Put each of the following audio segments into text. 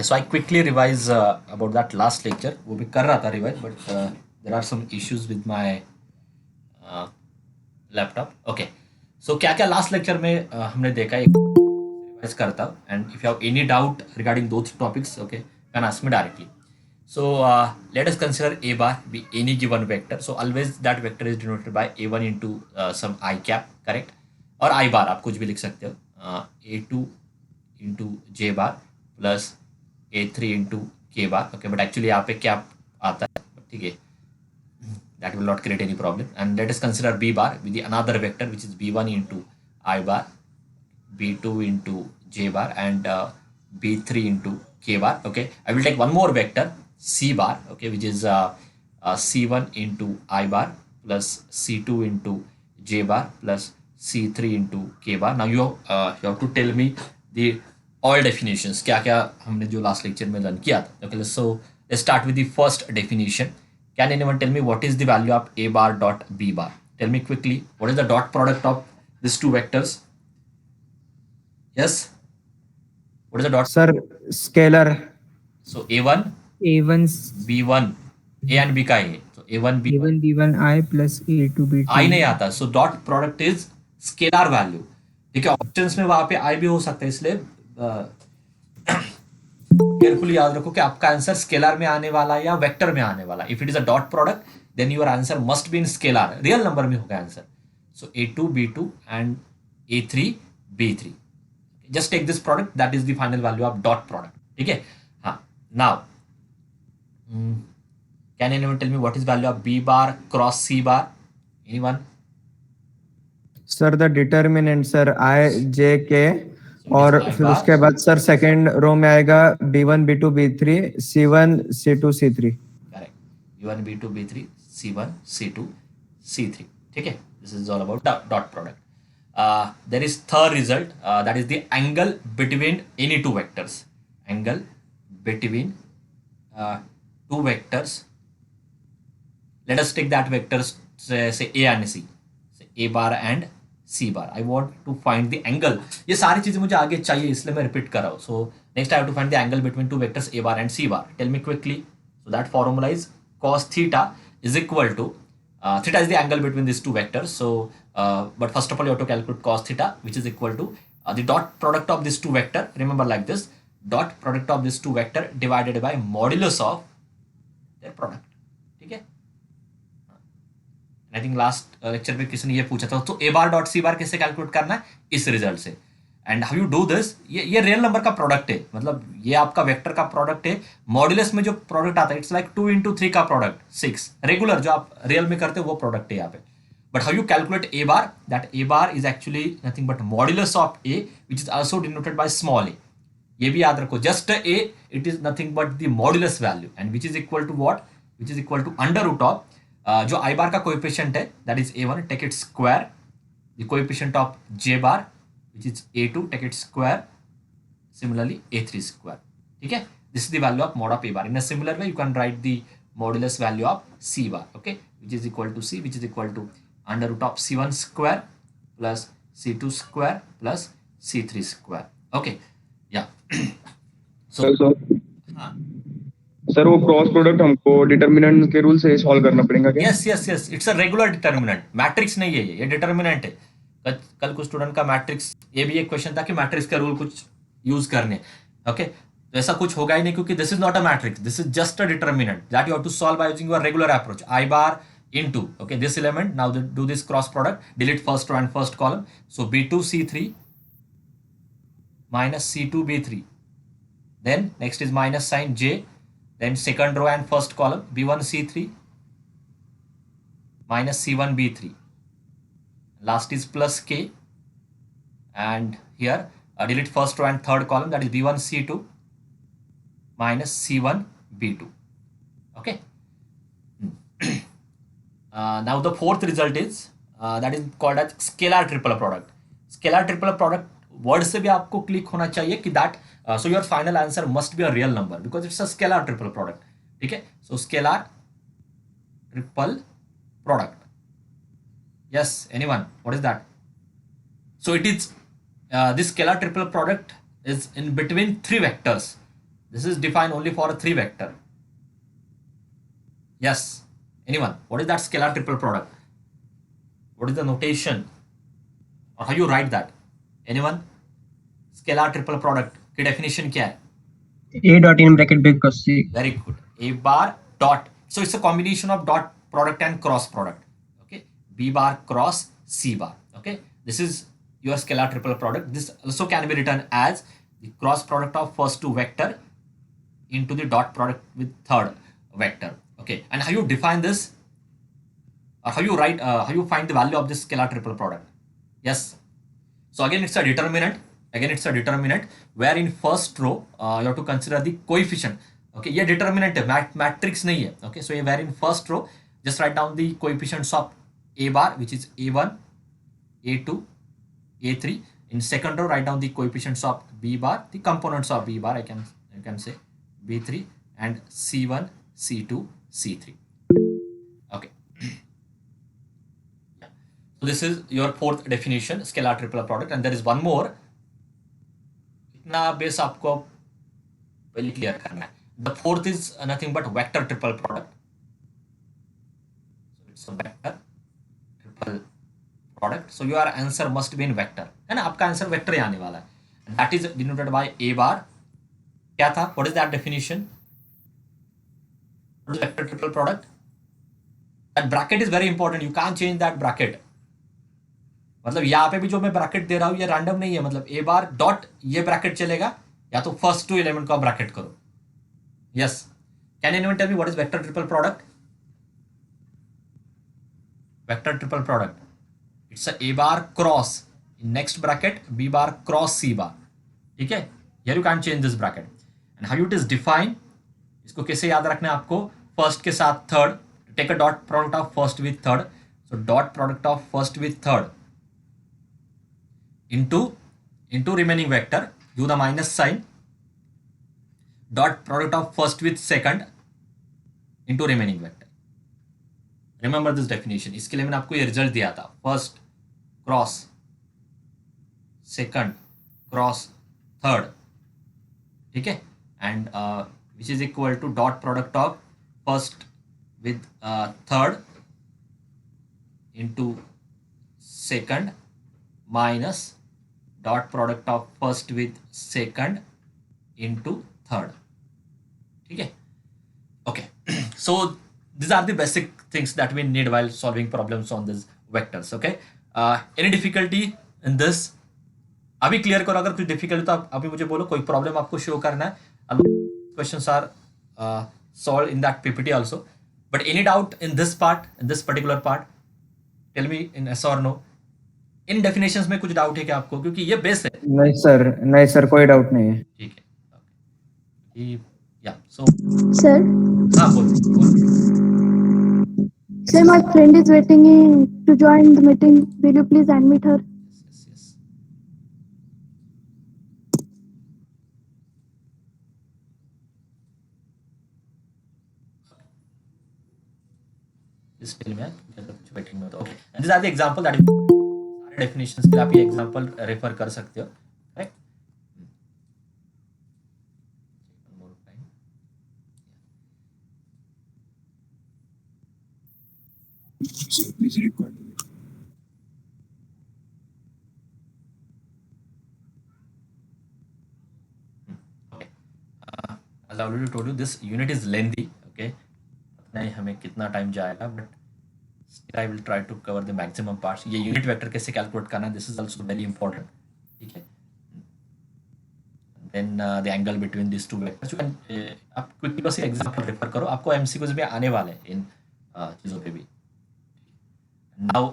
Okay, so I quickly revise about that last lecture. वो भी कर रहा था revise, but there are some issues with my laptop. Okay, so क्या क्या लास्ट लेक्चर में हमने देखा है रिवाइज करता हूँ. And if you have any doubt regarding those topics, okay, can ask me directly. So let us consider a bar be any given vector. So always that vector is denoted by a1 into some I cap, correct? और I bar आप कुछ भी लिख सकते हो. A2 into J bar plus A3 into K bar. Okay, but actually यहाँ पे cap आता है, ठीक है. That will not create any problem. And let us consider B bar with the another vector which is B1 into I bar, B2 into J bar, and B3 into K bar. Okay, I will take one more vector C bar, okay, which is C1 into I bar plus C2 into J bar plus C3 into K bar. Now you have to tell me the all definitions. क्या क्या हमने जो last lecture में learn किया था. Okay, so let's start with the first definition. Can anyone tell me what is the value of A bar dot B bar? Tell me quickly. What is the dot product of these two vectors? Yes. What is the dot? Sir, scalar So A1, A1 B1, A and B का है. So A1, B1. A1 B1 I plus A2 B2 I नहीं आता. So dot product is scalar value. ठीक है, options में वहां पे I भी हो सकता है, इसलिए केयरफुली याद रखो कि आपका आंसर स्केलर में आने वाला है या वेक्टर में आने वाला. If it is a dot product then your answer must be in scalar, real number में होगा answer. So A2 B2 and A3 B3. Just take this product, that is the final value of dot product. ठीक है. हाँ, now can anyone tell me what is value of B bar cross C bar? Anyone? Sir the determinant sir I J K So it is और I फिर bar. उसके बाद sir second row में आएगा B1 B2 B3 C1 C2 C3. Correct. B1 B2 B3 C1 C2 C3. ठीक है. This is all about dot product. There is third result, that is the angle between any two vectors. Angle between two vectors. Let us take that vectors, say A and C. Say A bar and C bar. I want to find the angle. ये सारी चीजें मुझे आगे चाहिए, इसलिए मैं repeat कर रहा हूँ. So next I have to find the angle between two vectors A bar and C bar. Tell me quickly. So that formula is cos theta is equal to theta is the angle between these two vectors. So but first of all you have to calculate cos theta, which is equal to the dot product of these two vector. Remember like this: dot product of these two vector divided by modulus of their product. ठीक है. I think last lecture में किसी ने ये पूछा था, तो ए बार dot C बार कैसे कैलकुलेट करना है इस रिजल्ट से. And how you do this, ये रियल नंबर का प्रोडक्ट है, मतलब ये आपका वेक्टर का प्रोडक्ट है. मॉड्यूलस में जो प्रोडक्ट आता है इट्स लाइक 2 into 3 का प्रोडक्ट 6. रेगुलर जो आप रियल में करते हो वो प्रोडक्ट है यहाँ पे. But how you calculate A bar, that A bar is actually nothing but modulus of A which is also denoted by small A. ये भी याद रखो, just A it is nothing but the modulus value and which is equal to what, which is equal to under root of जो I bar का coefficient है that is A1, take it square, the coefficient of J bar which is A2, take it square, similarly A3 square. ठीक है. This is the value of mod of A bar. In a similar way you can write the modulus value of C bar, okay, which is equal to C, which is equal to under root of C1 square plus C2 square plus C3 square. Okay, yeah. So हाँ, sir वो cross product हमको determinant के rule से solve करना पड़ेगा क्या? Yes yes yes, it's a regular determinant, matrix नहीं है ये डिटर्मिनेंट है. कल कुछ स्टूडेंट का मैट्रिक्स, ये भी एक क्वेश्चन था कि मैट्रिक्स का रूल कुछ यूज करने. ओके, तो ऐसा कुछ होगा ही नहीं, क्योंकि this is not a matrix, this is just a determinant that you have to solve by using your regular approach. I bar into, okay, this element. Now do this cross product, delete first row and first column. So B2 C3 minus C2 B3, then next is minus sign J, then second row and first column B1 C3 minus C1 B3, last is plus K, and here delete first row and third column, that is B1 C2 minus C1 B2. Okay. Now the fourth result is that is called as scalar triple product. Scalar triple product word से भी आपको click होना चाहिए कि that so your final answer must be a real number because it's a scalar triple product. ठीक है. So scalar triple product. Yes, anyone? What is that? So it is this scalar triple product is in between three vectors. This is defined only for a 3 vector. Yes. Anyone? What is that scalar triple product? What is the notation? Or how you write that? Anyone? Scalar triple product की definition क्या है? A dot in bracket B cross C. Very good. A bar dot. So it's a combination of dot product and cross product. Okay. B bar cross C bar. Okay. This is your scalar triple product. This also can be written as the cross product of first two vector into the dot product with third vector. Okay. And how you define this? How you write? How you find the value of this scalar triple product? Yes. So again, it's a determinant. Again, it's a determinant where in first row you have to consider the coefficient. Okay, ये determinant है, matrix नहीं है. Okay, so where in first row just write down the coefficients of a bar, which is a1, a2, a3. In second row write down the coefficients of b bar, the components of b bar. I can say b3 and c1, c2, c3. Okay. So this is your fourth definition, scalar triple product, and there is one more. इतना base आपको पहले clear करना है. The fourth is nothing but vector triple product. So it's a vector triple product. So your answer must be in vector. है ना, आपका answer vector ही आने वाला है. That is denoted by a bar. क्या था? What is that definition? What is vector triple product? That bracket is very important. You can't change that bracket. मतलब यहाँ पे भी जो मैं ब्रैकेट दे रहा हूँ ये रैंडम नहीं है. मतलब ए बार डॉट ये ब्रैकेट चलेगा या तो फर्स्ट टू एलिमेंट को ब्रैकेट करो. Yes. Can anyone tell me what is vector triple product? Vector triple product, it's a A bar cross in next bracket B bar cross C bar. ठीक है, here you can change this bracket. And how it is define, इसको कैसे याद रखना है आपको? First के साथ third, take a dot product of first with third. So dot product of first with third into remaining vector, do the minus sign, dot product of first with second into remaining vector. Remember this definition. इसके लिए मैंने आपको ये result दिया था. First cross second cross third. ठीक है, and which is equal to dot product of first with third into second minus dot product of first with second into third. ठीक है, okay. So these are the basic things that we need while solving problems on these vectors. Okay. Any difficulty in this? अभी clear करो. अगर कुछ difficulty तो आप अभी मुझे बोलो. कोई प्रॉब्लम आपको शो करना है. Questions are solved in that PPT also. But any doubt in this part, in this particular part? Tell me in yes or no. In definitions में कुछ डाउट है क्या आपको? क्योंकि ये बेस है. नहीं सर कोई डाउट नहीं है. ठीक है. या सो Sir, हाँ बोल. sir, my friend is waiting to join the meeting. Will you please admit her? Yes. Just tell me कुछ बैठेंगे तो. Okay. And these are the example that definitions के लिए आप ये एग्जांपल रेफर कर सकते हो. Right. As I already told you, this unit is lengthy. Okay. पता नहीं हमें कितना टाइम जाएगा, but I will try to cover the maximum parts. ये यूनिट वेक्टर कैसे कैलकुलेट करना है, this is also very important. ठीक है. Then the angle between this two vectors. आप क्विकली बस एग्जांपल रेफर करो. आपको एमसीक्यूज में आने वाले हैं इन चीज़ों पे भी. Now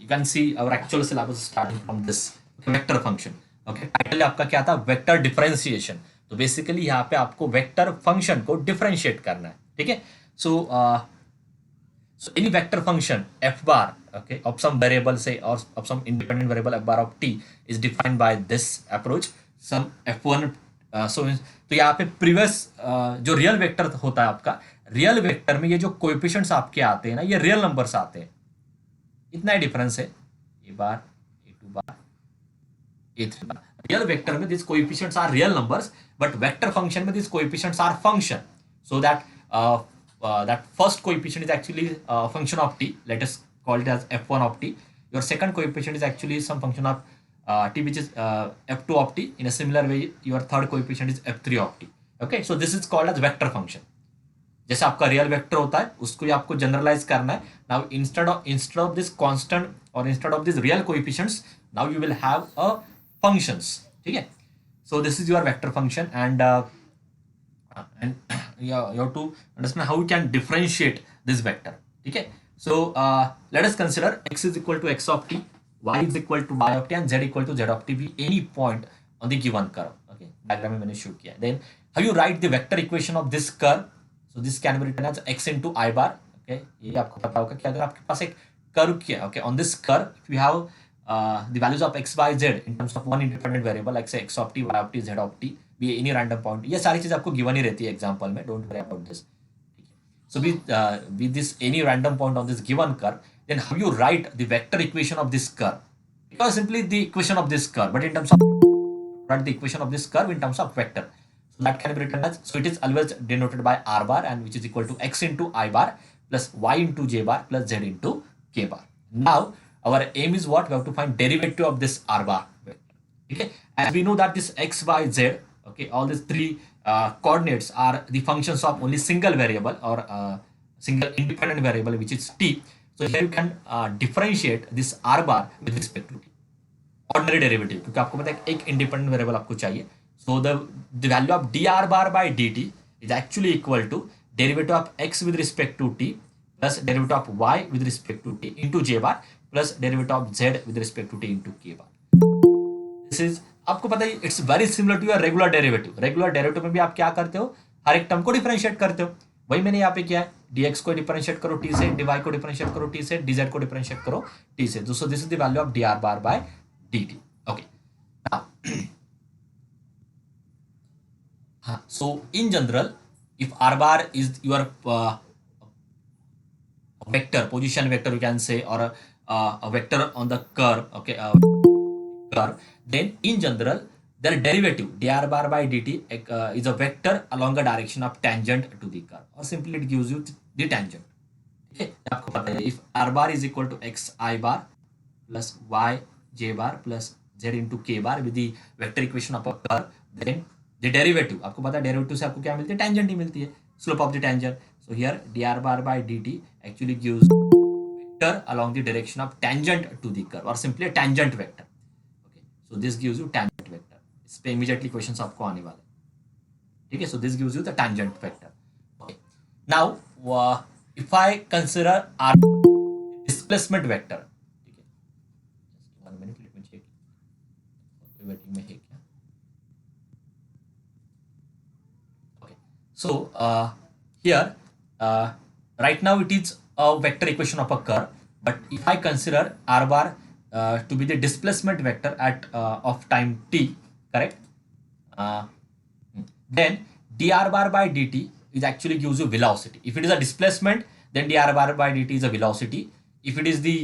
you can see our actual syllabus starting from this vector function. Okay, title आपका क्या था? Vector differentiation. तो बेसिकली यहाँ पे आपको वेक्टर फंक्शन को डिफरेंशिएट करना है. ठीक है. So any vector function f bar, okay, of some variable, say, or of some independent variable f bar of t is defined by this approach. Some f1. So तो यहाँ पे previous जो real vector होता है आपका, real vector में ये जो कोएफिशिएंट्स आपके आते हैं ना, ये रियल नंबर्स आते हैं. इतना ही डिफरेंस है. ए बार, ए2 बार, a3 bar. Real vector में these coefficients are real numbers, but vector function में these coefficients are function. So that that first coefficient is actually a function of t. Let us call it as f1 of t. Your second coefficient is actually some function of t, which is f2 of t. In a similar way, your third coefficient is f3 of t. Okay, so this is called as vector function. जैसे आपका real vector होता है उसको ही आपको generalise करना है. Now instead of this constant और instead of this real coefficients, now you will have a functions. ठीक है, so this is your vector function and you have to understand how you can differentiate this vector. ठीक है, so let us consider x is equal to x of t, y is equal to y of t and z equal to z of t be any point on the given curve. Okay, diagram में मैंने show किया. Then how you write the vector equation of this curve? So this can be written as x into I bar. Okay, ये आपको पता होगा कि अगर आपके पास एक कर्व किया, okay, on this curve if you have the values of x, y, z in terms of one independent variable like say x of t, y of t, z of t be any random point, ये सारी चीज आपको given ही रहती है example में, don't worry about this. So with this any random point on this given curve, then how you write the vector equation of this curve? Because simply the equation of this curve, but in terms of write the equation of this curve in terms of vector. So that can be written as, so it is always denoted by r bar and which is equal to x into I bar plus y into j bar plus z into k bar. Now our aim is what? We have to find derivative of this r bar vector. Okay, and we know that this x, y, z, okay, all these three coordinates are the functions of only single variable or single independent variable which is t. So here you can differentiate this r bar with respect to t. Ordinary derivative, क्योंकि आपको पता है एक independent variable आपको चाहिए. So the value of dr bar by dt is actually equal to derivative of x with respect to t plus derivative of y with respect to t into j bar plus derivative of z with respect to t into k bar. This is आपको पता है it's very similar to your regular derivative. Regular derivative में भी आप क्या करते हो, हर एक टर्म को डिफरेंशिएट करते हो. वही मैंने यहाँ पे किया है, dx को डिफरेंशिएट करो t से, dy को डिफरेंशिएट करो t से, dz को डिफरेंशिएट करो t से. So this is the value of dr bar by dt. Okay. Now so in general, if r bar is your vector, position vector you can say, or a vector on the curve, okay, curve, then in general their derivative dr bar by dt is a vector along the direction of tangent to the curve, or simply it gives you the tangent. Okay, आपको पता है if r bar is equal to x I bar plus y j bar plus z into k bar with the vector equation of a curve, then the derivative, आपको पता है derivative से आपको क्या मिलती है, टेंजेंट ही मिलती है, slope of the tangent. So here dr bar by dt actually gives vector along the direction of tangent to the curve, or simply a tangent vector. Okay, so this gives you tangent vector. इस पे immediately questions आपको आने वाले. ठीक है, so this gives you the tangent vector. Okay, now if I consider r displacement vector, ठीक है, just 1 minute, let me check waiting में है क्या. So here right now it is a vector equation of a curve, but if I consider r bar to be the displacement vector at of time t, correct, then dr bar by dt is actually gives you velocity. If it is a displacement, then dr bar by dt is a velocity. If it is the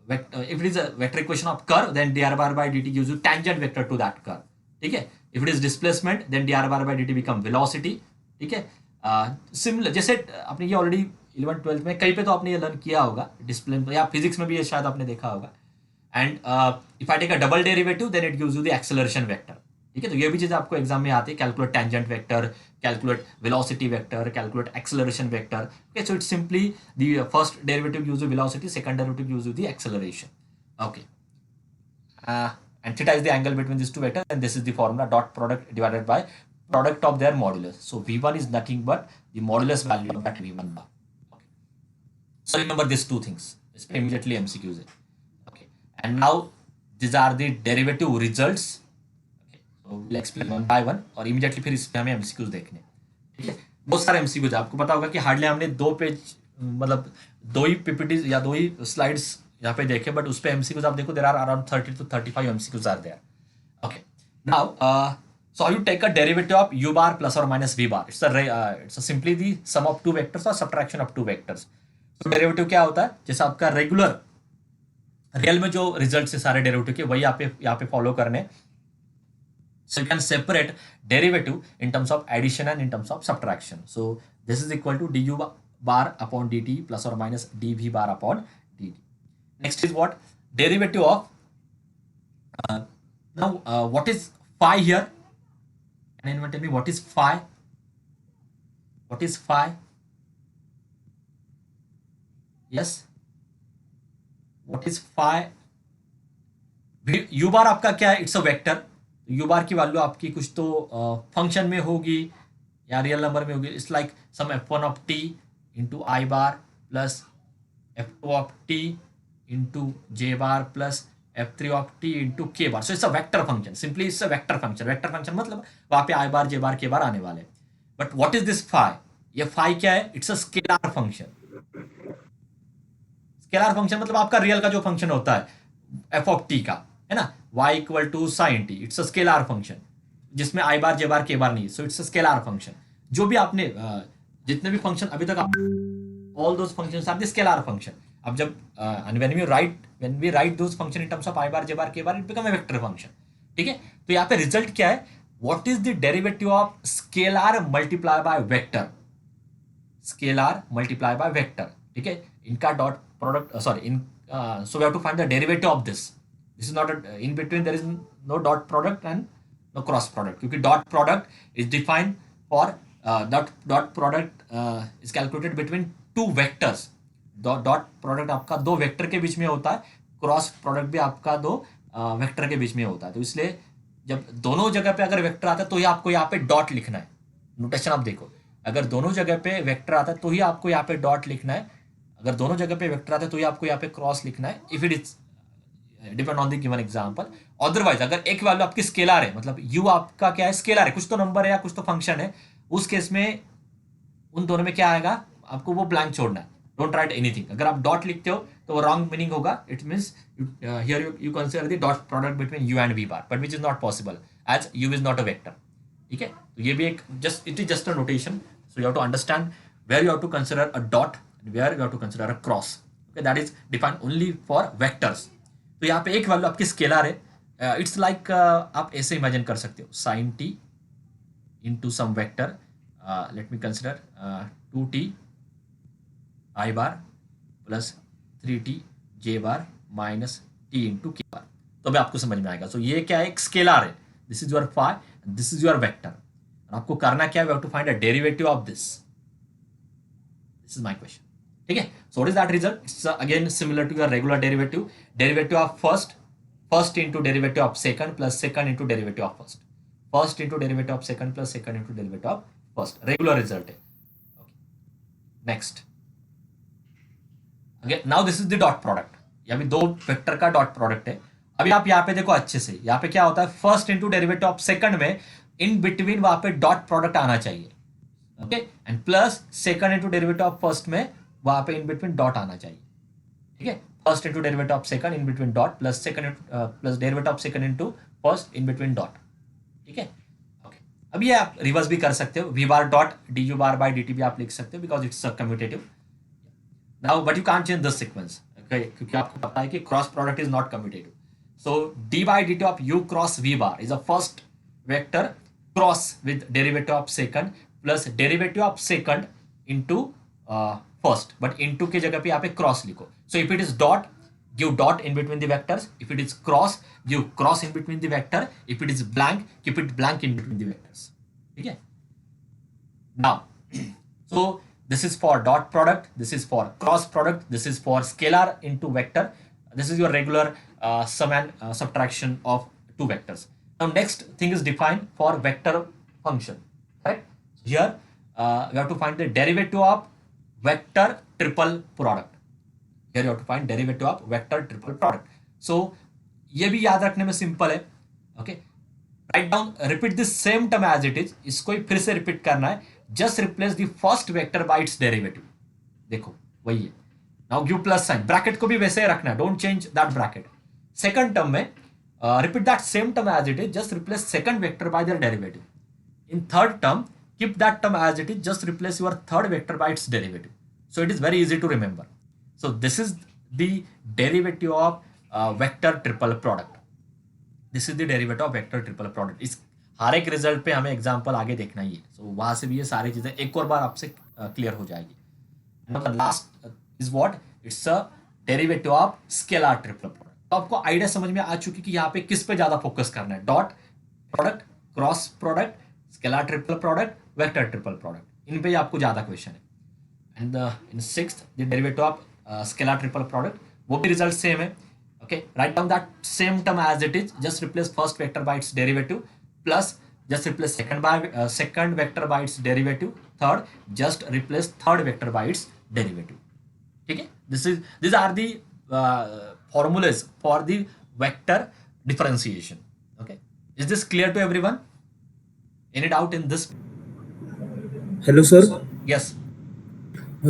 if it is a vector equation of curve, then dr bar by dt gives you tangent vector to that curve. ठीक है, if it is displacement, then dr bar by dt become velocity. ठीक है, similar जैसे आपने ये already 11th-12th में कहीं पे तो आपने ये लर्न किया होगा, डिस्प्लेसमेंट, या फिजिक्स में भी ये शायद आपने देखा होगा. And if I take a double derivative then it gives you the acceleration vector. ठीक है, तो ये भी चीज़ आपको एग्जाम में आती है, calculate tangent vector, calculate velocity vector, calculate acceleration vector. Okay, so it's simply the first derivative gives you velocity, second derivative gives you the acceleration. Okay, and theta is the angle between these two vectors, and this is the formula dot product divided by product of their modulus. So v1 is nothing but the modulus value of that v1 bar. Okay, so remember these two things. This immediately MCQs है. Okay, and now these are the derivative results. Okay, so we'll explain one by one, और immediately फिर इसमें हमें MCQs देखने. ठीक है, बहुत सारे MCQs आपको पता होगा कि हार्डली हमने 2 पेज, मतलब 2 ही PPTs या 2 ही स्लाइड्स यहाँ पे देखे, बट उस पे MCQs आप देखो, there are around 30 to 35 MCQs are there. Okay, now so you take a derivative of u bar plus or minus v bar. It's a simply the sum of two vectors or subtraction of two vectors. So derivative क्या होता है, जैसे आपका regular real में जो result है सारे derivative के वही यहाँ पे फॉलो करने. So you can separate derivative in terms of addition and in terms of subtraction. So this is equal to du bar upon dt plus or minus dv bar upon dt. Next is what? Derivative of now what is phi here? Can anyone tell me what is phi? What is phi? Yes. What is phi? U bar आपका क्या है? It's a vector. You बार की value आपकी कुछ तो function में होगी या रियल नंबर में होगी. It's like some f1 of t into I bar plus f2 of t into J bar plus f3 of t into K bar. So it's a vector function. Simply it's a vector function. Vector function मतलब वहाँ पे आई bar J bar K बार आने वाले. But what is this phi? ये phi क्या है? It's a scalar function. Scalar function मतलब आपका रियल का जो फंक्शन होता है f ऑफ t का, है ना, y equal to sine T. It's a scalar function जिसमें I bar J bar K bar नहीं. So it's a scalar function. जो भी आपने जितने भी फंक्शन अभी तक all those functions are the scalar function. अब जब when we write those function in terms of I bar J bar K bar, it become a vector function. ठीक है. तो यहाँ पे रिजल्ट क्या है? What is the derivative of scalar multiply by vector? Scalar multiply by vector. ठीक है. इनका dot product so we have to find the derivative of this. This is not in between. There is no dot product and no cross product. क्योंकि dot product is defined for dot product is calculated between two vectors. Dot product आपका दो vector के बीच में होता है. Cross product भी आपका दो वेक्टर के बीच में होता है. तो इसलिए जब दोनों जगह पे अगर वेक्टर आता है तो ही आपको यहाँ पे डॉट लिखना है. नोटेशन आप देखो, अगर दोनों जगह पे वेक्टर आता है तो ही आपको यहाँ पे डॉट लिखना है. अगर दोनों जगह पे वेक्टर आता है तो ही आपको यहाँ पे क्रॉस लिखना है. If it is depend on the given example. Otherwise अगर एक वैल्यू आपकी स्केलर है, मतलब u आपका क्या है? स्केलर है. कुछ तो नंबर है या कुछ तो फंक्शन है. उस केस में उन दोनों में क्या आएगा? आपको वो ब्लैंक छोड़ना है. Don't write anything. अगर आप डॉट लिखते हो तो वो रॉन्ग मीनिंग होगा. It means here you consider the dot product between u and v bar, but which is not possible as u is not a vector. ठीक है. तो ये भी एक it is just a notation. So you have to understand where you have to consider a dot and where you have to consider a cross. Okay, that is defined only for vectors. तो यहाँ पे एक value आपकी scalar है. It's like आप ऐसे imagine कर सकते हो sine T into some vector. Let me consider 2t I bar plus 3t J bar minus t into K bar. तो अभी आपको समझ में आएगा. सो ये क्या है? एक स्केलर है. This is your phi, this is your vector. आपको करना क्या है? We have to find a derivative of this. This is my question. ठीक है. So what is that result? It's again similar to your regular derivative. Derivative of first into derivative of second plus second into derivative of first. First into derivative of second plus second into derivative of first. Regular result है. Next again now this is the dot product. यहाँ पे दो vector का dot product है. अभी आप यहाँ पे देखो अच्छे से. यहाँ पे क्या होता है? First into derivative of second में इन बिटवीन वहां पे डॉट प्रोडक्ट आना चाहिए. Okay, and plus second into derivative of first में वहां पे इन बिटवीन डॉट आना चाहिए. ठीक है. First into derivative of second in between dot plus second plus derivative of second into first in between dot. ठीक है. ओके, अब ये आप रिवर्स भी कर सकते हो. V bar dot d u bar by d t भी आप लिख सकते हो because it's commutative. Now but you can't change this sequence. क्योंकि आपको पता है कि cross product is not commutative. So d by d t of u cross v bar is a first vector cross with derivative of second plus derivative of second into first. But into की जगह पे यहाँ पे cross लिखो. So if it is dot, give dot in between the vectors. If it is cross, give cross in between the vector. If it is blank, keep it blank in between the vectors. Okay. Now, so this is for dot product. This is for cross product. This is for scalar into vector. This is your regular sum and subtraction of two vectors. Now, next thing is defined for vector function. Right? Here, we have to find the derivative of vector triple product. Here you have to find derivative of vector triple product. So ये भी याद रखने में simple है. Okay, write down, repeat this same term as it is. इसको ही फिर से रिपीट करना है. Just replace the first vector by its derivative. देखो वही है. Now give plus sine. Bracket को भी वैसे ही रखना है. Don't change that bracket. Second term में repeat that same term as it is. Just replace second vector by their derivative. In third term keep that term as it is. Just replace your third vector by its derivative. So it is very easy to remember. So this is the derivative of vector triple product. This is the derivative of vector triple product. इस हर एक result पे हमें example आगे देखना ही है. सो वहां से भी ये सारी चीजें एक और बार आपसे क्लियर हो जाएगी. Last is what, it's a derivative of scalar triple product. तो आपको आइडिया समझ में आ चुकी कि यहाँ पे किस पे ज्यादा फोकस करना है. Dot product, cross product, scalar triple product, vector triple product, इन पे आपको ज्यादा क्वेश्चन है. And in sixth the derivative of scalar triple product, वो भी रिजल्ट सेम है. Okay, write down that same term as it is. Just replace first vector by its derivative. Plus, just replace second vector by its derivative. Third, just replace third vector by its derivative. Okay, these are the formulas for the vector differentiation. Okay, is this clear to everyone? Any doubt in this? Hello, sir. Yes.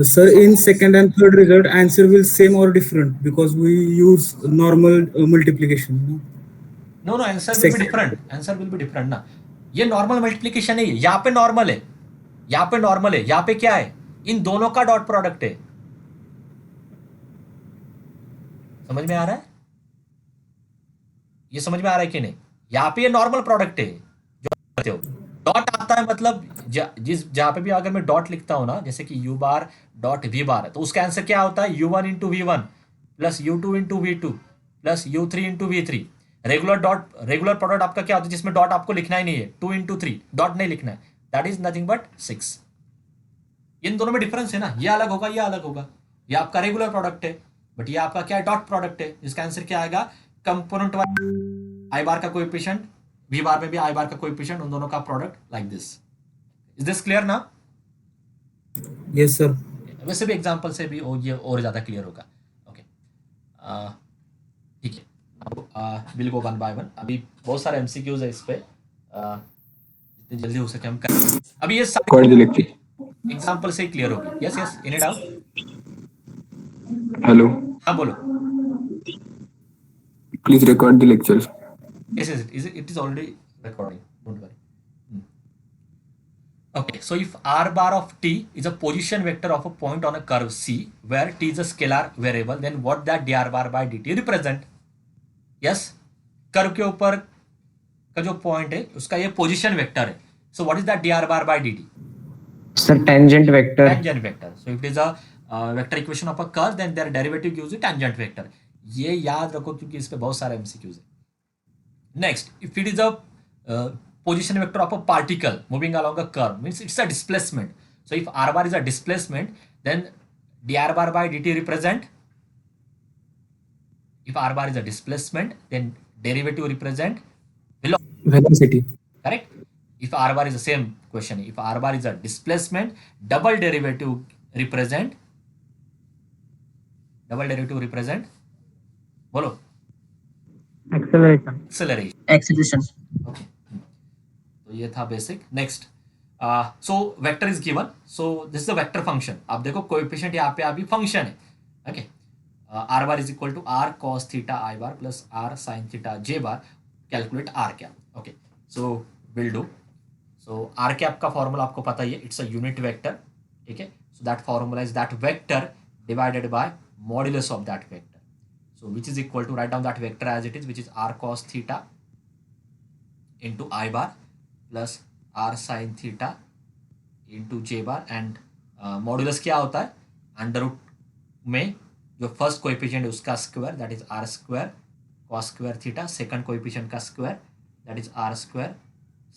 Sir, in second and third result, answer will same or different because we use normal multiplication. No, answer will be Second. different. Answer will be different ना. ये normal multiplication नहीं है. यहाँ पे normal है, यहाँ पे normal है, यहाँ पे क्या है, इन दोनों का डॉट प्रोडक्ट है. समझ में आ रहा है? ये समझ में आ रहा है कि नहीं? यहाँ पे ये नॉर्मल प्रोडक्ट है जो करते हो. डॉट आता है मतलब जहां पे भी अगर मैं डॉट लिखता हूं ना, जैसे कि u बार डॉट v बार, तो उसका आंसर क्या होता है, u1 into v1 plus u2 into v2 plus u3 into v3. Regular product आपका क्या होता है, जिसमें डॉट आपको लिखना ही नहीं है. 2 इंटू 3 डॉट नहीं लिखना है. That is nothing but 6. इन दोनों में डिफरेंस है ना, ये अलग होगा, ये अलग होगा. ये आपका रेगुलर प्रोडक्ट है, बट ये आपका क्या है, डॉट प्रोडक्ट है, जिसका आंसर क्या आएगा, कंपोनेंट वाइज आई बार का कोएफिशिएंट, वी बार में भी आई बार का कोएफिशिएंट, उन दोनों का product like this. Is this clear ना? Yes, sir. वैसे भी एग्जांपल से भी ये और ज्यादा क्लियर होगा. ओके, ठीक है. अब will go one by one. अभी बहुत सारे एमसीक्यूज है इस पे, जितनी जल्दी हो सके हम करें. अभी ये सारे एग्जांपल से ही क्लियर होगी. Yes yes, any doubt? Hello, हाँ बोलो. Please record the lecture. Yes, it is already recording. Don't worry. Okay, so if r bar of t is a position vector of a point on a curve C, where t is a scalar variable, then what that dr bar by dt represent? Yes, curve के ऊपर का जो point है उसका ये position vector है. So what is that dr bar by dt? Sir, tangent vector. Tangent vector. So if it is a vector equation of a curve, then their derivative gives you tangent vector. ये याद रखो क्योंकि इस पे बहुत सारे MCQs है. Next, if it is a position vector of a particle moving along a curve, means it's a displacement. So if r bar is a displacement, then dr bar by dt represent. If r bar is a displacement, then derivative represent Velocity. correct. If r bar is the same question, if r bar is a displacement, double derivative represent. बोलो. Acceleration. Acceleration. Okay. तो ये था basic. Next, so vector is given. So this is a vector function. आप देखो coefficient यहाँ पे अभी function है. Okay, r bar is equal to r cos theta i bar plus r sine theta j bar. Calculate r cap. Okay, so will do. So r cap का formula आपको पता ही है, इट्स अ यूनिट वेक्टर. ठीक है, so that formula is that vector divided by modulus of that vector. So which is equal to, write down that vector as it is, which is r cos theta into I bar plus r sin theta into j bar. and modulus क्या होता है, under root में जो first coefficient है उसका square, that is r square cos square theta. Second coefficient का square, that is r square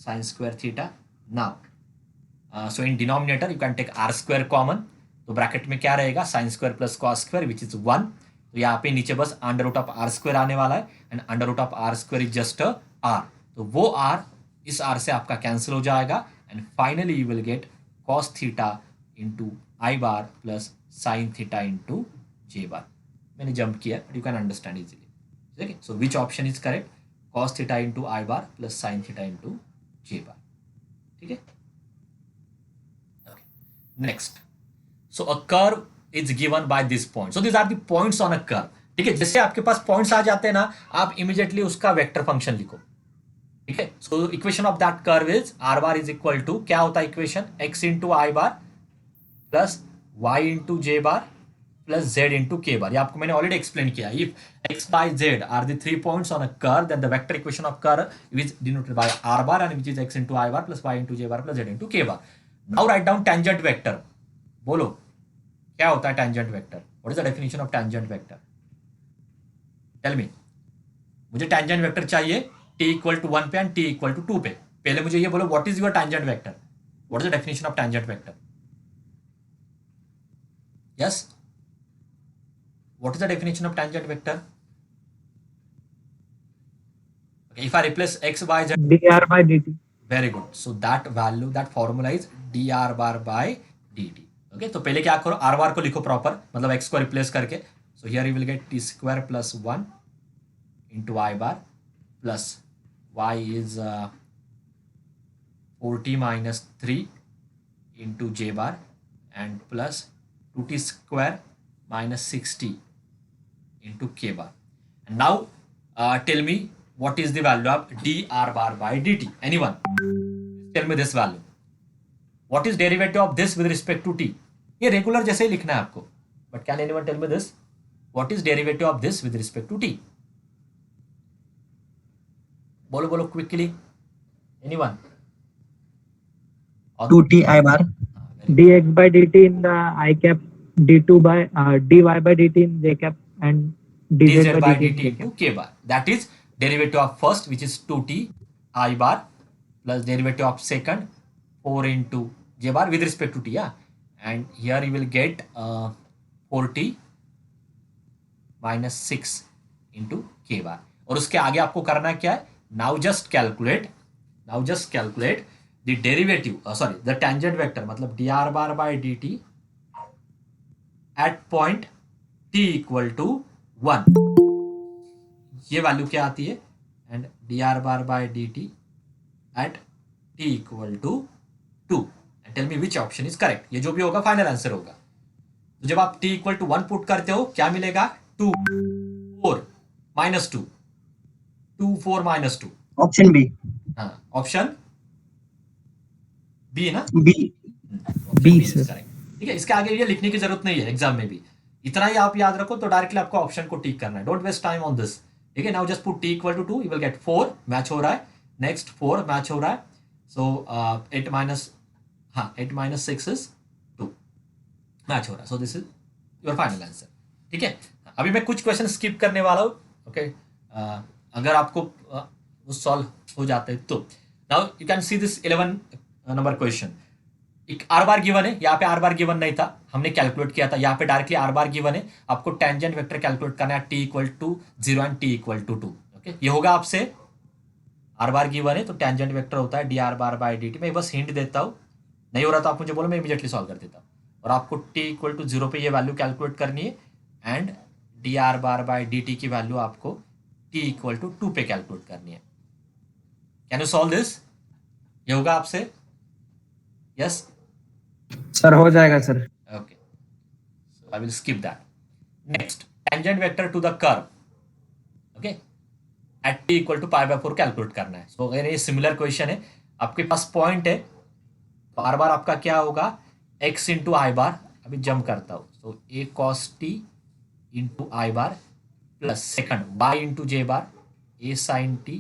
sin square theta. Now so in denominator you can take r square common, तो bracket में क्या रहेगा, sin square plus cos square which is 1. तो यहाँ पे नीचे बस under root of r square आने वाला है, and under root of r square is just r. तो वो आर इस आर से आपका कैंसिल हो जाएगा, and finally you will get cos theta into I bar plus sine theta into J bar. मैंने जंप किया, but you can understand easily. ठीक है, so which option is correct, cos theta into I bar plus sine theta into J bar. ठीक है, next. So a curve is given by this point. So these are the points on a curve. ठीक है, जैसे आपके पास points आ जाते हैं ना, आप इमीडिएटली उसका वेक्टर फंक्शन लिखो. ठीक है, so equation of that curve is r bar is equal to, क्या होता है इक्वेशन, एक्स इंटू आई बार प्लस वाई इंटू जे bar plus z into k bar. ये आपको मैंने already explain किया. If x by z are the 3 points on a curve, then the vector equation of curve is denoted by r bar, and which is x into I bar plus y into j bar plus z into k bar. Now write down tangent vector. बोलो क्या होता है tangent vector? What is the definition of tangent vector? Tell me. मुझे tangent vector चाहिए t equal to 1 पे and t equal to 2 पे. पहले मुझे ये बोलो, what is your tangent vector? What is the definition of tangent vector? Yes? What is the definition of tangent vector? Okay, if I replace x by z, dr by dt. very good. So that value, that formula is dr bar by dt. Okay, तो पहले क्या करो, r bar को लिखो proper, मतलब x को replace करके. So here you will get t square plus 1 into I bar plus y is 4t minus 3 into j bar and plus 2t square minus 6t into k bar. And now tell me what is the value of dr bar by dt. Anyone? Tell me this value. What is derivative of this with respect to t? ये regular जैसे ही लिखना है आपको. But can anyone tell me this? What is derivative of this with respect to t? बोलो बोलो quickly. Anyone? 2t I bar. dx by dt in the I cap, d2 by dy by dt in j cap, and dz by dt into k bar. That is derivative of first, which is 2t I bar, plus derivative of second 4 into j bar with respect to t. Yeah, and here you will get 4t minus 6 into k bar. और उसके आगे आपको करना क्या है? Now just calculate the derivative, the tangent vector, मतलब dr bar by dt at point t equal to 1. ये value क्या आती है? And dr bar by dt at t equal to 2. And tell me which option is correct. ये जो भी होगा final answer होगा. तो जब आप t equal to 1 पुट करते हो क्या मिलेगा? 2 4 minus 2 2 4 minus 2. Option B. हाँ, ऑप्शन बी ना? B. B, sir. sir. ठीक है, इसके आगे ये लिखने की जरूरत नहीं है एग्जाम में भी. इतना ही आप याद रखो, तो डायरेक्टली आपको ऑप्शन को टिक करना है. Don't waste time on this. ठीक है, now just put t equal to 2, you will get 4 match हो रहा है, नेक्स्ट 4 मैच हो रहा है. सो 8 minus 6 इज 2 मैच हो रहा है. So this is your final answer. ठीक है, अभी मैं कुछ क्वेश्चन स्किप करने वाला हूँ. ओके, अगर आपको वो सॉल्व हो जाते हैं तो. Now you can see this 11 number question. एक आर बार गिवन है, यहाँ पे आर बार गिवन नहीं था, हमने कैलकुलेट किया था. यहाँ पे डायरेक्टली आर बार गिवन है, आपको टेंजेंट वेक्टर कैलकुलेट करना है t equal to 0 and t equal to 2. Okay, ये होगा आपसे. आर बार गिवन है तो टेंजेंट वेक्टर होता है dr बार बाय dt. मैं बस हिंट देता हूँ, नहीं हो रहा तो आप मुझे बोलो, मैं इमीडिएटली सॉल्व कर देता हूँ. और आपको t इक्वल टू 0 पे ये वैल्यू कैलकुलेट करनी है and dr bar by dt की वैल्यू आपको t इक्वल टू 2 पे कैलकुलेट करनी है. Can you solve this? ये होगा आपसे. यस सर हो जाएगा sir. Okay, so I will skip that. Next, tangent vector to the curve. Okay, at t equal to pi by 4 calculate करना है. So अगर ये सिमिलर क्वेश्चन है, आपके पास पॉइंट है, तो बार बार आपका क्या होगा? x इंटू आई बार. अभी जंप करता हूँ, so a cos t into I bar plus second y into J bar, a sin t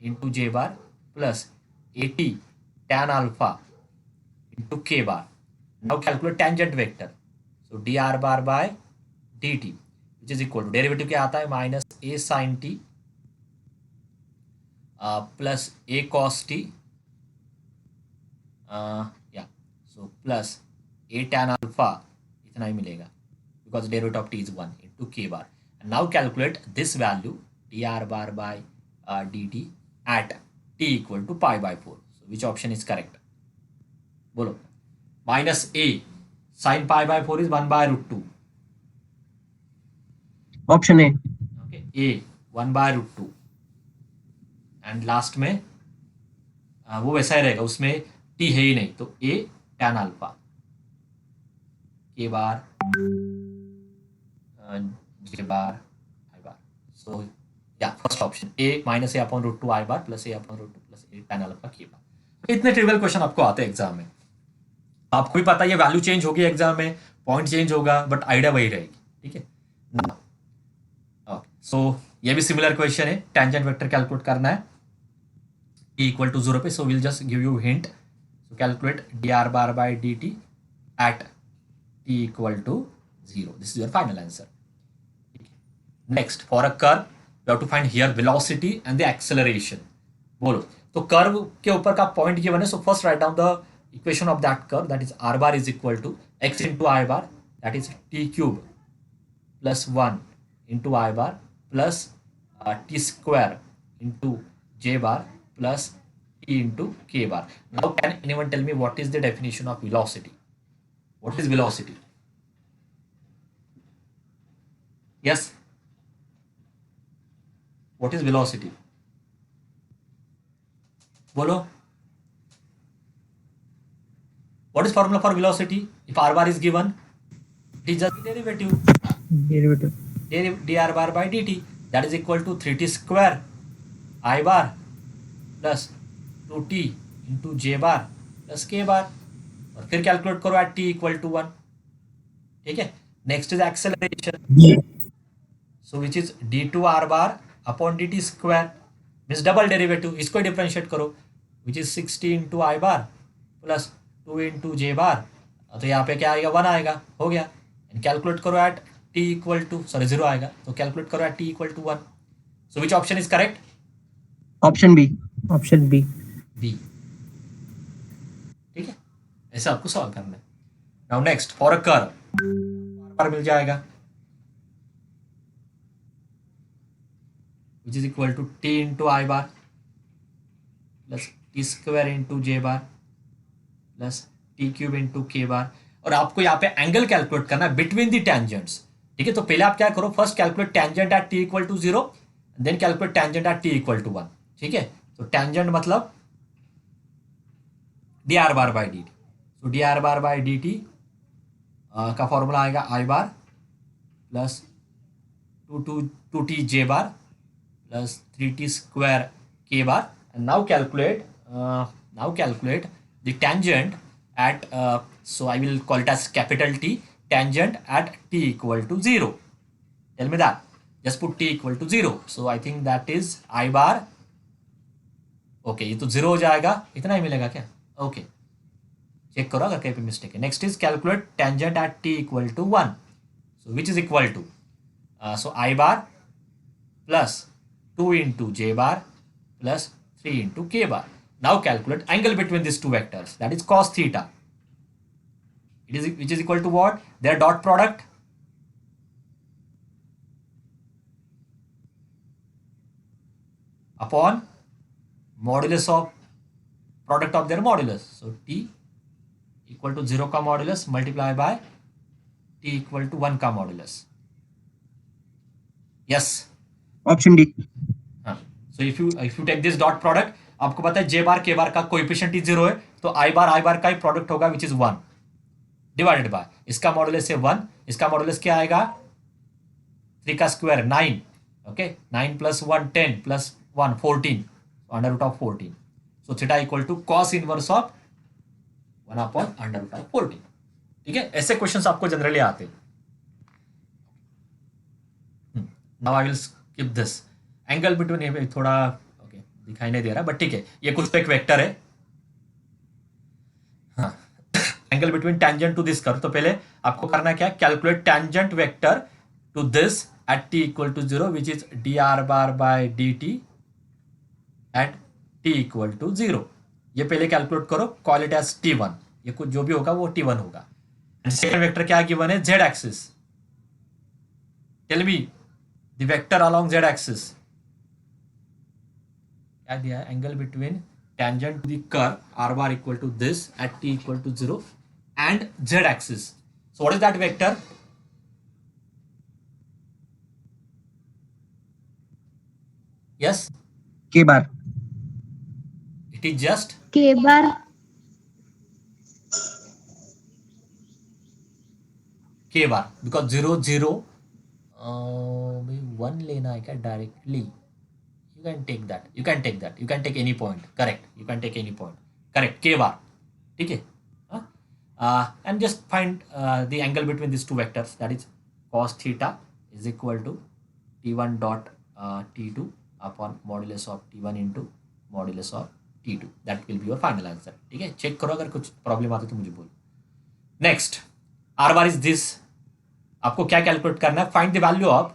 into J bar plus a t tan alpha into k bar. Now calculate tangent vector. So dr bar by dt, which is equal to derivative क्या आता है? minus a sin t plus a cos t, so plus a tan alpha, इतना ही मिलेगा because derivative of t is 1 into k bar. And now calculate this value dr bar by dt at t equal to pi by 4. So which option is correct? बोलो. Minus a sine pi by 4 is 1 by root 2. Option A. Okay, a 1 by root 2 and last में वो वैसा ही रहेगा, उसमें t है ही नहीं, तो a tan alpha k bar j bar i bar. So या first option a minus a upon root 2 i bar plus a upon root 2 plus a tan alpha k bar. इतने ट्रिवियल क्वेश्चन आपको आते हैं exam में. आपको भी पता है ये वैल्यू चेंज होगी एग्जाम में, पॉइंट चेंज होगा बट आइडिया वही रहेगी, ठीक है। ओके, सो ये भी सिमिलर क्वेश्चन है, टेंजेंट वेक्टर कैलकुलेट करना है t इक्वल टू 0 पे। So will just give you hint, so calculate dr bar by dt at t equal to 0. This is your final answer. Next, for a curve, you have to find here velocity and the acceleration. बोलो, तो curve के ऊपर का point given है, so first write down the equation of that curve, that is r bar is equal to x into I bar, that is t cube plus 1 into I bar plus t square into j bar plus t into k bar. Now can anyone tell me what is the definition of velocity? What is velocity? Yes. What is velocity? Bolo. What is formula for velocity? If r bar is given, it is just derivative. Dr bar by dt, that is equal to 3t square I bar plus 2t into j bar plus k bar, और फिर calculate करो at t equal to 1, ठीक है। Next is acceleration, so which is d2 r bar upon dt square, means double derivative, इसको differentiate करो, which is 60 into I bar plus 2 into J bar, तो यहाँ पे क्या आएगा 1 आएगा, हो गया। एंड कैलकुलेट करो एट t इक्वल टू 0 आएगा, तो कैलकुलेट करो at t equal to 1। So which option is correct? Option B. B, ठीक है। ऐसा आपको सॉल्व करना है। Now next, for a curve bar मिल जाएगा which is equal to t into I bar plus t square into J bar plus t cube into K bar, और आपको यहाँ पे एंगल कैलकुलेट करना है बिटवीन द टेंजेंट्स, ठीक है। तो पहले आप क्या करो, first calculate tangent at t equal to 0, then calculate tangent at t equal to 1, ठीक है। तो टेंजेंट मतलब dr bar by dt, so dr bar by dt का फॉर्मूला आएगा i bar plus 2t j bar plus 3t square k bar, and now calculate the tangent at so I will call it as capital T, tangent at t equal to 0. Tell me that, just put t equal to 0, so I think that is I bar, okay, ये तो 0 हो जाएगा, इतना ही मिलेगा क्या? Okay, check करो अगर कहीं पे मिस्टेक है। Next is calculate tangent at t equal to 1, so which is equal to so I bar plus 2 into J bar plus 3 into K bar. Now calculate angle between this two vectors, that is cos theta, it is which is equal to what, there dot product upon modulus of product of their modulus, so t equal to 0 का modulus multiply by t equal to 1 का modulus. Yes. Option D. हाँ, so if you take this dot product, आपको पता है j बार k बार का coefficient ही 0 है, तो i बार का ही प्रोडक्ट होगा विच इज 1 डिवाइडेड बाय इसका मॉडुलस है 1, इसका मॉडुलस क्या आएगा 3 का square 9, okay, 9 plus 1 10 plus 1 14, under root of 14, so theta equal to cos inverse of 1 upon under root of 14, ठीक है। ऐसे क्वेश्चंस आपको जनरली आते हैं। Now I will skip this angle between, ये थोड़ा ओके दिखाई नहीं दे रहा, बट ठीक है, ये कुछ तो एक वेक्टर है, हाँ। Angle between tangent to this curve, तो पहले आपको करना क्या, calculate tangent vector to this at t equal to 0, which is dr bar by dt at t equal to 0। ये पहले कैलकुलेट करो, कॉल इट एज t1, ये कुछ जो भी होगा वो t1 होगा। एंड सेकंड वेक्टर क्या गिवन है, z axis, tell me the vector along z axis, क्या दिया है, angle between tangent to the curve r bar equal to this at t equal to 0 and z axis, so what is that vector, yes, K bar. it is just K bar. k bar because 0 0 1 लेना है क्या directly, you can take any point, correct, you can take any point, correct, k bar, ठीक है। and just find the angle between these two vectors, that is cos theta is equal to t1 dot t2 upon modulus of t1 into modulus of t2. That will be your final answer. ठीक है, check करो, अगर कुछ problem आती तो मुझे बोलो. Next, r bar is this. आपको क्या कैलकुलेट करना है? Find the value of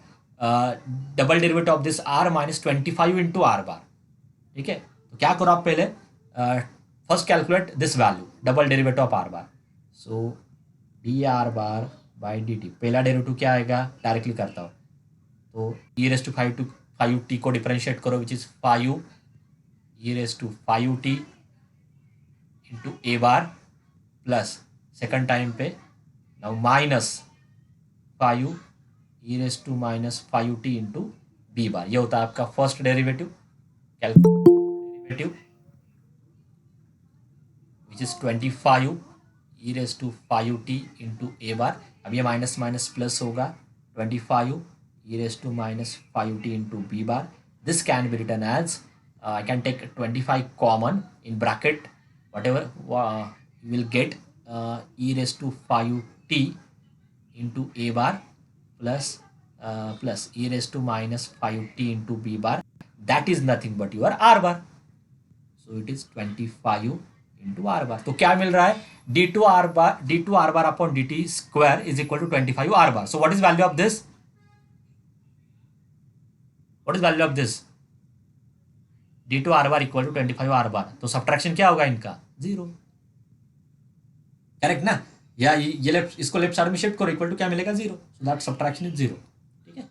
double derivative of this r minus 25 into r bar. ठीक है, तो क्या करो आप पहले, first calculate this value, double derivative of r bar. So d r bar by d t. पहला डेरिवेटिव क्या आएगा? डायरेक्टली करता हूँ, तो ई रेस टू 5 टी को डिफरेंशिएट करो, which is 5 e raise to 5 t into A bar plus second time पे now minus 5 e raise to minus 5 t into B bar. ये होता है आपका first derivative, derivative which is 25 e raise to 5 t into A bar. अब ये minus minus plus होगा, 25 e raised to minus 5t into b bar. This can be written as I can take 25 common in bracket, whatever you will get e raised to 5t into a bar plus e raised to minus 5t into b bar. That is nothing but your r bar. So it is 25 into r bar. तो क्या मिल रहा है? d2 r bar upon dt square is equal to 25 r bar. So what is value of this? What is value of this? d2 r bar equal to 25 r bar. तो subtraction क्या होगा इनका? 0. Correct ना? या ये left, इसको left side में shift करो, इक्वल टू क्या मिलेगा? 0. So that subtraction is 0. ठीक है,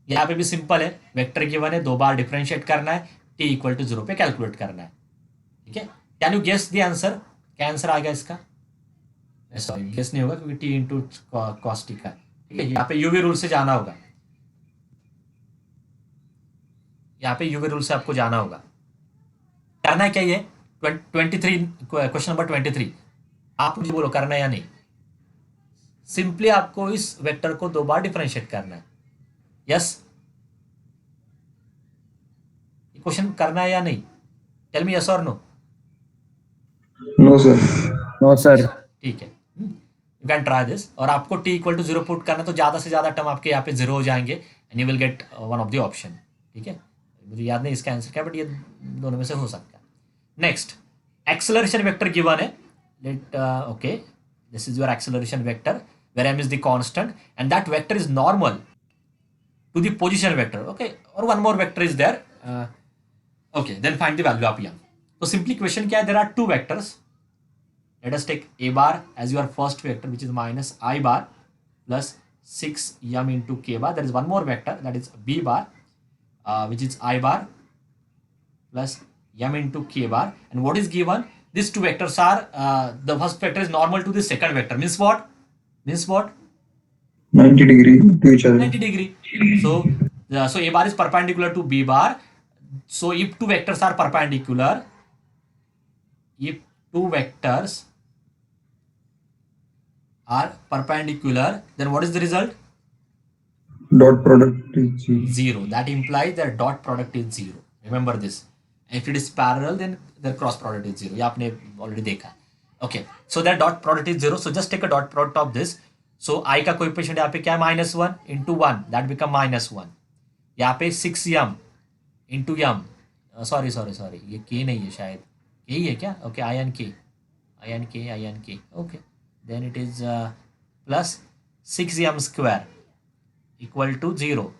यहाँ पे भी सिंपल है, वेक्टर गिवन है, 2 बार डिफरेंशिएट करना है, t इक्वल टू 0 पे कैलकुलेट करना है. ठीक है, can you guess the answer? क्या आंसर आएगा इसका? सॉरी, गेस नहीं होगा क्योंकि t इंटू कॉस टी का. ठीक है, यहाँ पे यूवी रूल से जाना होगा, यहाँ पे यूवी रूल से आपको जाना होगा. करना है क्या? ये 23 क्वेश्चन नंबर 23 आप मुझे बोलो करना है या नहीं. सिंपली आपको इस वेक्टर को 2 बार डिफरेंशिएट करना है. यस, क्वेश्चन करना है या नहीं? टेल मी यस और no. No sir. No, sir. ठीक है, यू कैन ट्राई दिस. और आपको t इक्वल टू 0 पुट करना, तो ज़्यादा से ज़्यादा टर्म आपके यहाँ पे 0 हो जाएंगे and you will get one of the option. ठीक है, मुझे याद नहीं इसका आंसर क्या, बट ये दोनों में से हो सकता है. नेक्स्ट, एक्सेलरेशन वेक्टर गिवन है. Let okay, this is your acceleration vector where m is the constant and that vector is normal to the position vector. Okay, or one more vector is there. Okay, then find the value of m. So simply question क्या है? There are 2 vectors. Let us take a bar as your first vector, which is minus I bar plus 6m into k bar. There is one more vector, that is b bar, which is I bar plus m into k bar. And what is given? These 2 vectors are, the first vector is normal to the second vector. Means what? 90 degree to each other. 90 degree. So a bar is perpendicular to b bar. So if 2 vectors are perpendicular, then what is the result? Dot product is 0. That implies that dot product is 0. Remember this. If it is parallel, then their cross product is 0. ये आपने already देखा. Okay, so that dot product is 0. So just take a dot product of this. So I का coefficient यहाँ पे क्या है? -1 into 1. That become -1. यहाँ पे 6m into m. Sorry. ये k नहीं है शायद. k ही है क्या? Okay, in k. Okay, then it is plus 6m square equal to 0.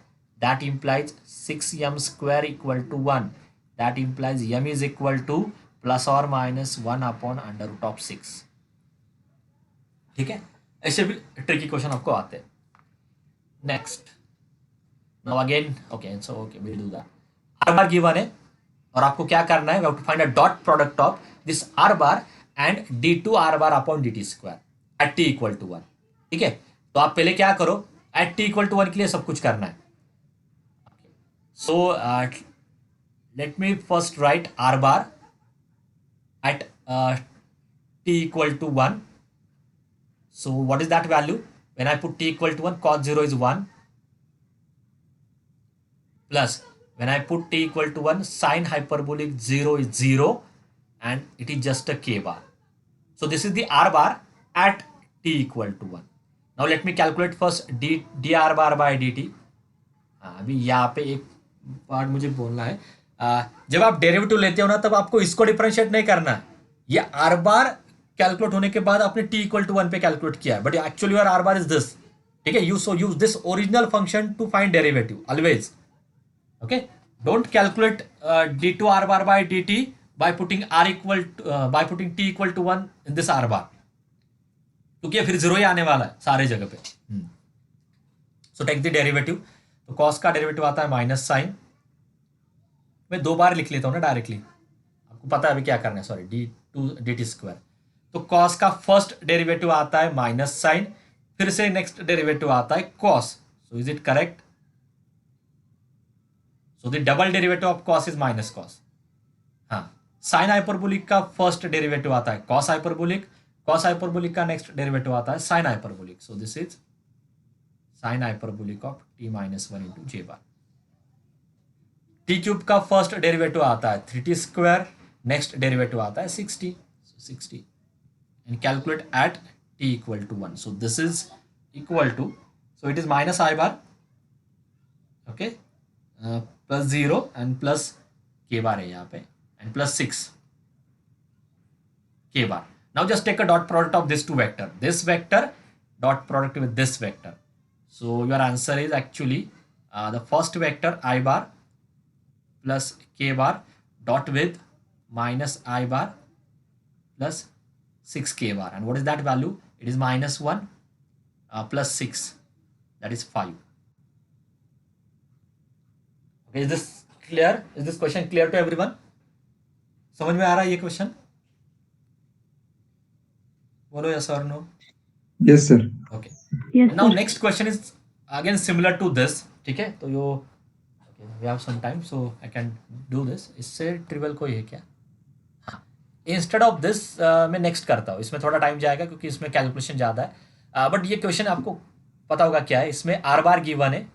That implies 6m square equal to 1. That implies m is equal to plus or minus 1 upon under root of 6. ठीक है, ऐसे भी tricky question आपको आते हैं. Next, now again okay will do that. R bar given है और आपको क्या करना है? We have to find a dot product of this r bar and d2 r bar upon dt square at t equal to 1. ठीक है, तो आप पहले क्या करो? एट t इक्वल टू 1 के लिए सब कुछ करना है. सो let me first write r bar at t equal to 1. So what is that value? When I put t equal to 1, cos 0 is 1 plus when I put t equal to 1, sin hyperbolic 0 is 0, and it is just a k bar. So this is the r bar at t equal to 1. Now let me calculate first dr bar by dt. अभी यहाँ पे एक part मुझे बोलना है. जब आप derivative लेते हो ना तब आपको इसको डिफरेंशिएट नहीं करना है. ये आर बार कैलकुलेट होने के बाद आपने टी इक्वल टू 1 पे कैलकुलेट किया है, but actually your r bar is this. ठीक है, use this original function to find derivative always. Okay, don't calculate d two r bar by d t by putting t equal to 1 in this r bar, क्योंकि फिर zero ही आने वाला है सारे जगह पे. So take the derivative. तो cos का डेरिवेटिव आता है माइनस साइन. मैं 2 बार लिख लेता हूँ ना डायरेक्टली, आपको पता है अभी क्या करना है. Sorry, D T square. तो कॉस का फर्स्ट डेरिवेटिव आता है माइनस साइन, फिर से नेक्स्ट डेरिवेटिव आता है cos. So is it correct? So the double derivative of cos is minus cos. हाँ, साइन हाइपरबोलिक का फर्स्ट डेरिवेटिव आता है कॉस हाइपरबोलिक. कॉस हाइपरबोलिक का नेक्स्ट डेरिवेटिव आता है sine hyperbolic. So this is sine hyperbolic of T minus 1 into J bar. T cube का first derivative आता है 3t स्क्वायर, नेक्स्ट डेरिवेटिव आता है 60. सो 60 and calculate at T equal to 1. So this is equal to, so it is minus i bar, okay, plus 0 and plus k bar है यहाँ पे, and plus 6 k bar. Now just take a dot product of this two vector. This vector dot product with this vector. So your answer is actually the first vector I bar plus k bar dot with minus I bar plus 6k bar. And what is that value? It is minus 1 plus 6. That is 5. Okay, is this clear? Is this question clear to everyone? समझ में आ रहा है ये question? बोलो yes और no. Yes, sir. Okay. Yes, now sir. Next question is again similar to this. ठीक है, तो यो we have some time so I can do this. इससे ट्रिवियल कोई है क्या? हाँ, इंस्टेड ऑफ दिस मैं नेक्स्ट करता हूँ. इसमें थोड़ा टाइम जाएगा क्योंकि इसमें कैलकुलेशन ज़्यादा है. बट ये क्वेश्चन आपको पता होगा क्या है. इसमें आर बार गिवन है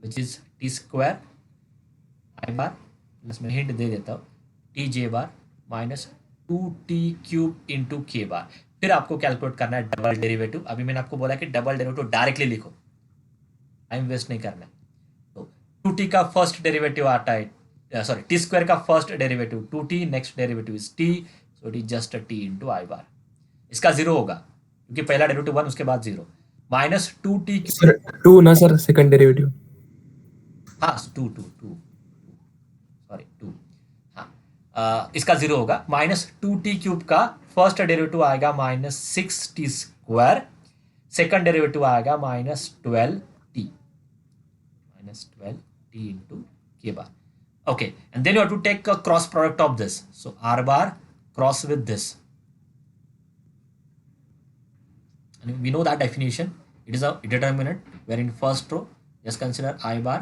विच इज टी स्क्वायर आई बार, इसमें हिंट दे देता हूँ, टी जे bar minus 2t cube into K बार. फिर आपको कैलकुलेट करना है डबल डेरिवेटिव. अभी मैंने आपको बोला कि डबल डेरिवेटिव डायरेक्टली लिखो, टाइम वेस्ट नहीं करना है. तो 2t का फर्स्ट डेरिवेटिव आता है, सॉरी टी स्क्वायर का first derivative 2t, next derivative is t, so it is just t into I bar. इसका 0 होगा क्योंकि पहला डेरिवेटिव 1, उसके बाद 0, माइनस 2t. सर 2 ना सर, सेकंड डेरिवेटिव. हाँ 2 सॉरी 2. हाँ, इसका 0 होगा. माइनस 2t क्यूब का फर्स्ट डेरिवेटिव आएगा minus 6t square, second derivative आएगा minus 12t into K bar. Okay, and then you have to take a cross product of this. So r bar cross with this. We know that definition. It is a determinant where in first row just consider I bar,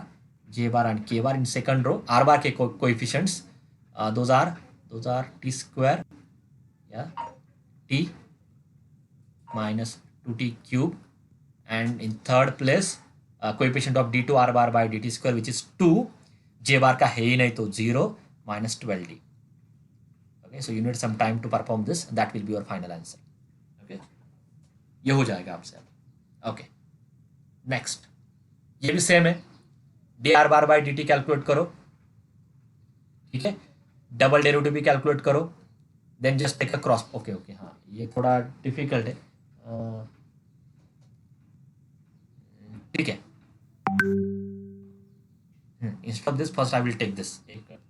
J bar and K bar. In second row R bar के coefficients those are T square, yeah, T minus 2T cube, and in third place coefficient of D2 R bar by dt square which is 2. J bar का है ही नहीं तो 0 minus 12D. Okay, so you need some time to perform this. That will be your final answer. Okay, ये हो जाएगा आपसे. Okay, next ये भी सेम है. D r bar by d t calculate करो. ठीक है, डबल डेरिवेटिव भी कैलकुलेट करो. Then just take a cross. Okay, हाँ ये थोड़ा डिफिकल्ट है. ठीक है, instead of this first I will take this.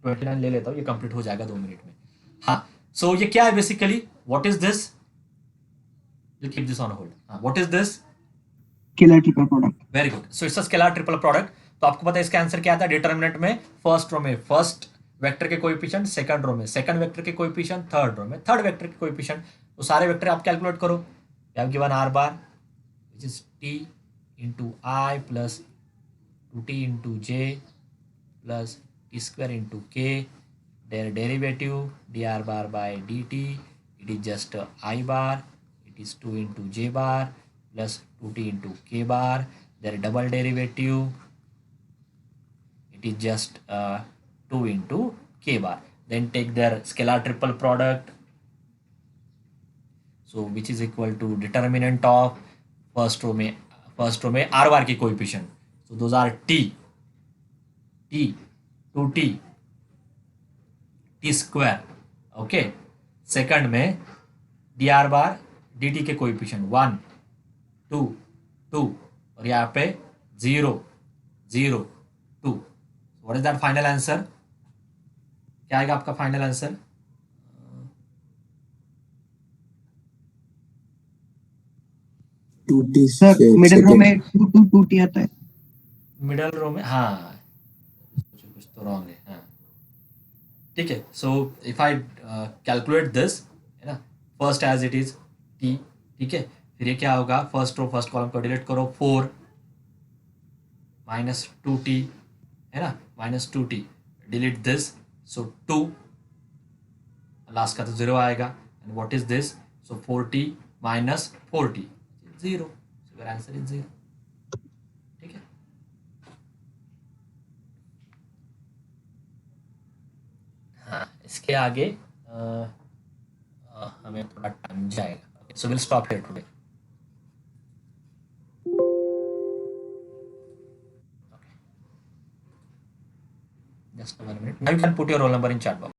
29 ले लेता हूँ, ये कंप्लीट हो जाएगा 2 मिनट में. हाँ, सो ये क्या है basically? What is this? You keep this on hold. What is this? Scalar triple product. Very good. So it's a scalar triple product. तो आपको पता है इसका आंसर क्या आता है? डिटर्मिनेंट में फर्स्ट रो में फर्स्ट वेक्टर के कोएफिशिएंट, सेकंड रो में सेकंड वेक्टर के कोएफिशिएंट, थर्ड रो में थर्ड वेक्टर के कोएफिशिएंट. तो सारे वेक्टर आप कैलकुलेट करो. You have given r bar which is t into I plus 2t into j plus t square into k. Their derivative dr bar by dt, it is just I bar. It is 2 into j bar plus 2t into k bar. Their double derivative, it is just 2 into k bar. then take their scalar triple product, so which is equal to determinant of first row में r bar की coefficient, so those are t 2t square, okay. Second में dr bar dt के coefficient 1 2 2 और यहाँ पे 0 0 2, what is that final answer? क्या आएगा आपका फाइनल आंसर? सर मिडिल रो में 2 2 2 टी आता है. मिडल रो में, हाँ कुछ तो रॉन्ग है, हाँ ठीक है. So if I calculate this, है ना, first as it is t, ठीक है. फिर ये क्या होगा, फर्स्ट रो फर्स्ट कॉलम को डिलीट करो, 4 माइनस 2t, है ना, minus 2t, delete this, so 2, last का तो 0 आएगा. And what is this, so 4t minus 4t 0, so your answer is 0. ठीक है. हाँ, इसके आगे हमें थोड़ा टाइम जाएगा, so will stop here today. Just 1 minute. Now you can put your roll number in chat box.